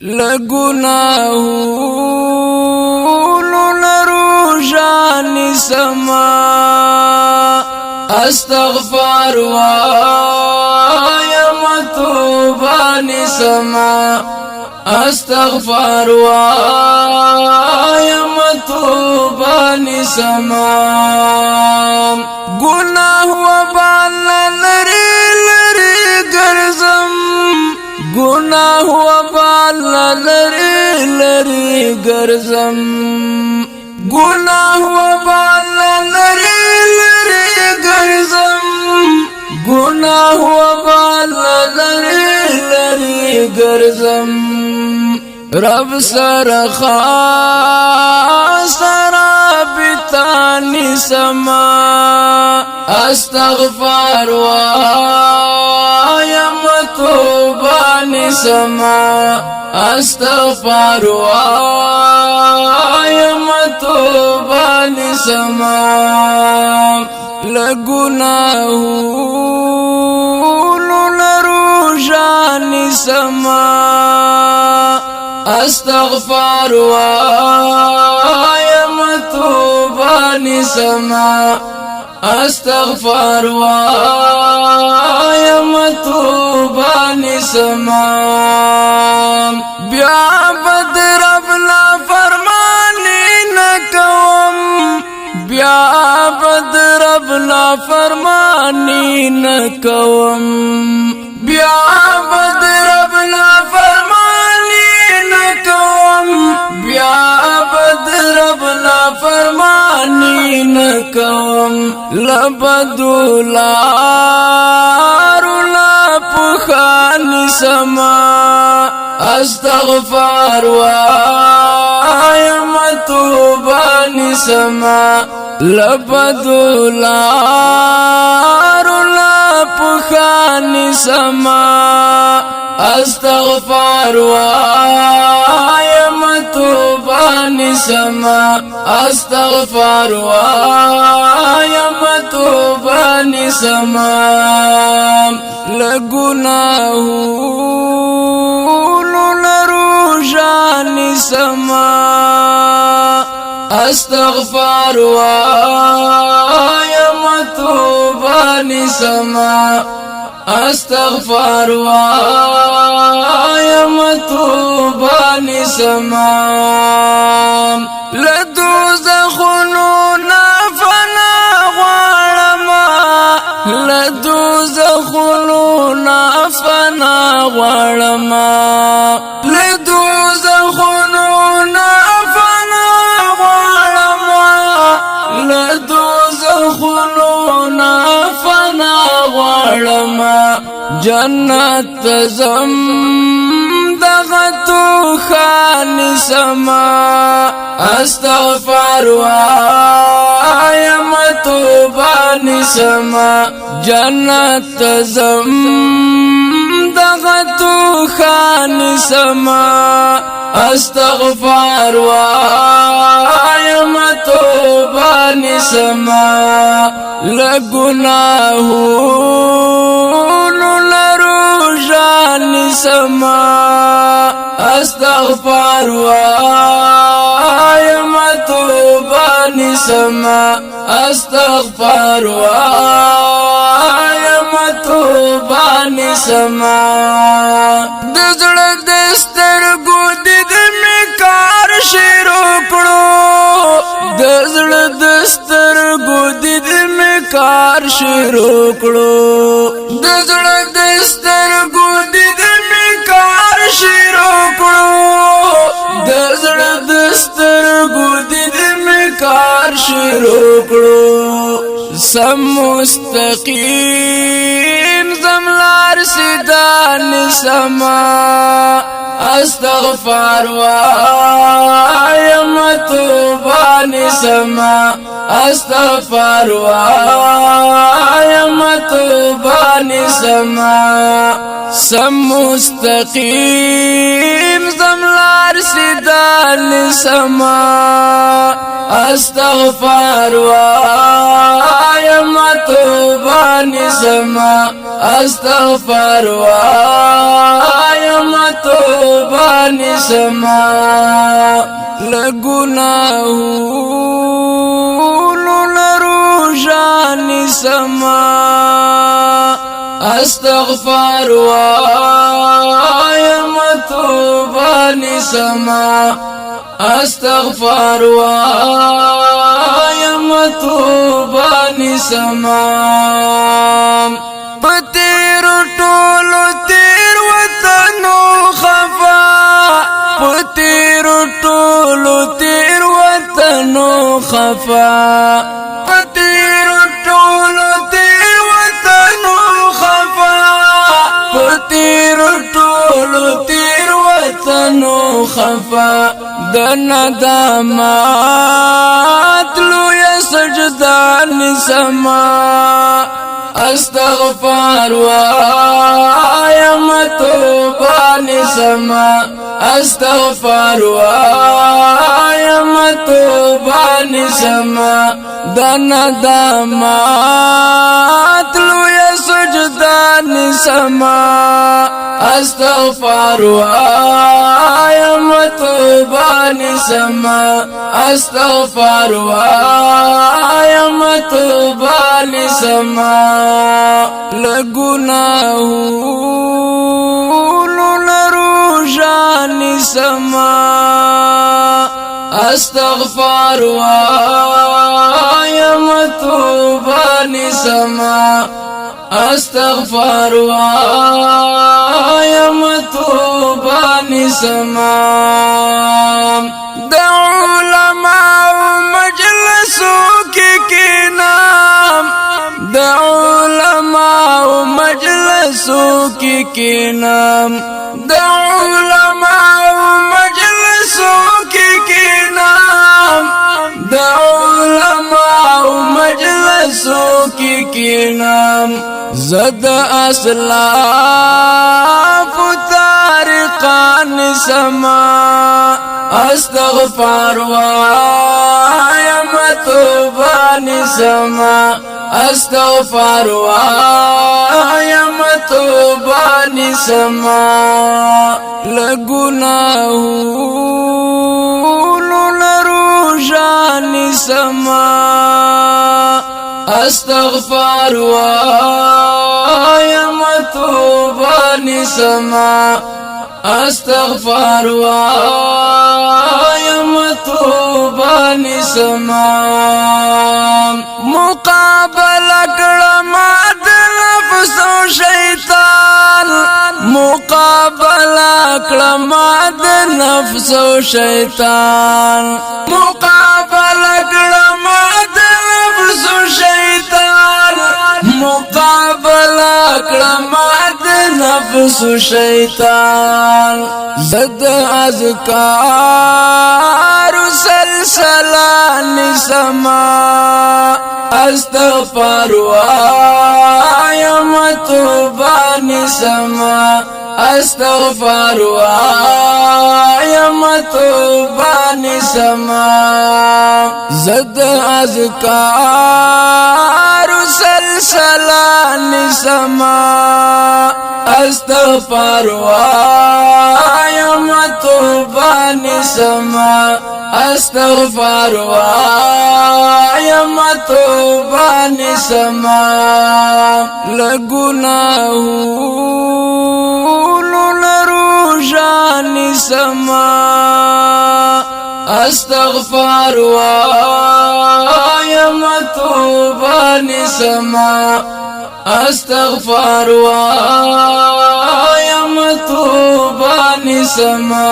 لگناہونو نروجانی سما استغفار وایم توبانی سما استغفار وایم توبانی سما گناہ و بال لری لری گرزم گناہ و بال لری لری گرزم گناہ و بال لری لری گرزم گناہ و بال لری لری گرزم رب سرخاست رابطانی سما استغفار وایم توبانی سما استغفار وایم توبانی سما لگناہونو نروجانی سما استغفار وایم توبانی سما استغفار وایم توبانی سما بیا بد رب لا فرمانی نکوم بیا بد رب لا فرمانی نکوم بیا بد رب لا فرمانی نکوم بیا بد رب لا فرمانی نکوم لبدولار لا پخانی سما استغفار وایم توبانی سما لبدولار لا پخانی سما استغفار وایم توبانی سما استغفار وایم توبانی سما لگناہونو نروجانی سما استغفار وایم توبانی سما استغفار وایم توبانی سما لدوزخونو نافنا غوارما لدوزخونو نافنا غوارما لدوزخونو نافنا غوارما لدوزخونو نافنا غوارما جنت زم دغتو خانی سما استغفار وایم توبانی سما جنت زم دغتو خانی سما استغفار وایم توبانی سما لگناہونو نروجانی سما استغفار وایم توبانی سما استغفار وایم توبانی سما دزړه دسترګو دید می کار شروع کړو دزړه دسترګو دید می کار شروع کړو دزړه دسترګو دید می کار شروع کړو دزړه دسترګو دید می کار شروع کړو سم مستقیم زملار سیدان سما استغفار وایم توبانی سما استغفار وایم توبانی سما سم مستقیم زملار سیدان سما استغفار وایم توبان سما استغفار وایم توبان سما لگناهونو لروجان سما استغفار وایم توبان سما استغفار وایم توبان سما پتیر ټولو تیر وطنو خفا پتیر ټولو تیر وطنو خفا پتیر ټولو تیر وطنو خفا پتیر ټولو تیر وطنو خفا د ندامات لوی سجدان سما استغفار وایم توبان سما استغفار وایم توبان سما د ندامات لوی سجدان سما استغفار وایم توبان سما استغفار وایم توبان سما لگناهونو لروجان سما استغفار وایم توبان سما استغفار وایم توبان سما د علماء مجلسو کی کینام د علماء مجلسو کی کینام د علماء مجلسو کی کینام د علماء مجلسو کی کینام زد اسلاف طارقان سما استغفار وایم توبان سما استغفار وایم توبان سما لگناهونو لروجان سما استغفار وایم توبان سما استغفار وایم توبان سما مقابله کړم د نفس او شیطان مقابله کړم د نفس او شیطان مقابله کړم د نفس او شیطان مقابله کړم د نفس او شیطان زد اذکار سلسلان سما استغفار وایم توبان سما استغفار وایم توبان سما زد اذکار سلسلان سما استغفار وایم توبان سما استغفار وایم توبان سما لگناهونو لروجان سما استغفار وایم توبان سما استغفار وایم توبان سما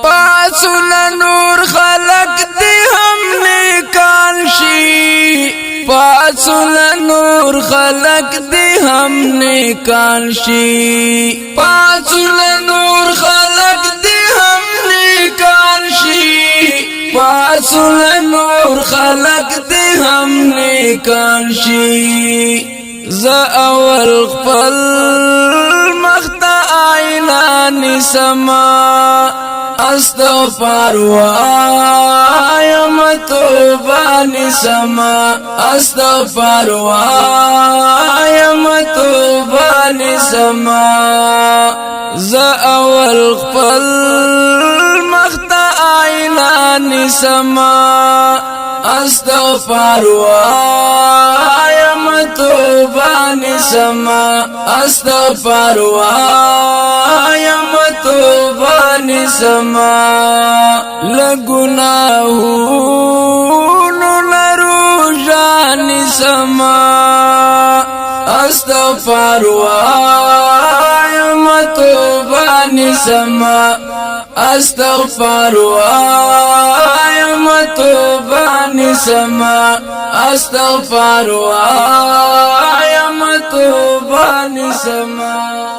پاسون نور خلق دی هم نیکان شي پاسون نور خلق دی هم نیکان شي پاسون نور خلق دی هم نیکان شي پاسون نور خلق دی هم نیکان شي ز اول خپل مخت عینان نسما استغفار وایم توبه نسما استغفار وایم توبه نسما ز اول خپل مخته آئینه نسما استغفار وایم توبه نسما استغفار وایم توبه نسما لگناهونو نروجا نسما استغفار وایم توبه نسما استغفار وایم توبه نسما استغفار وایم توبه نسما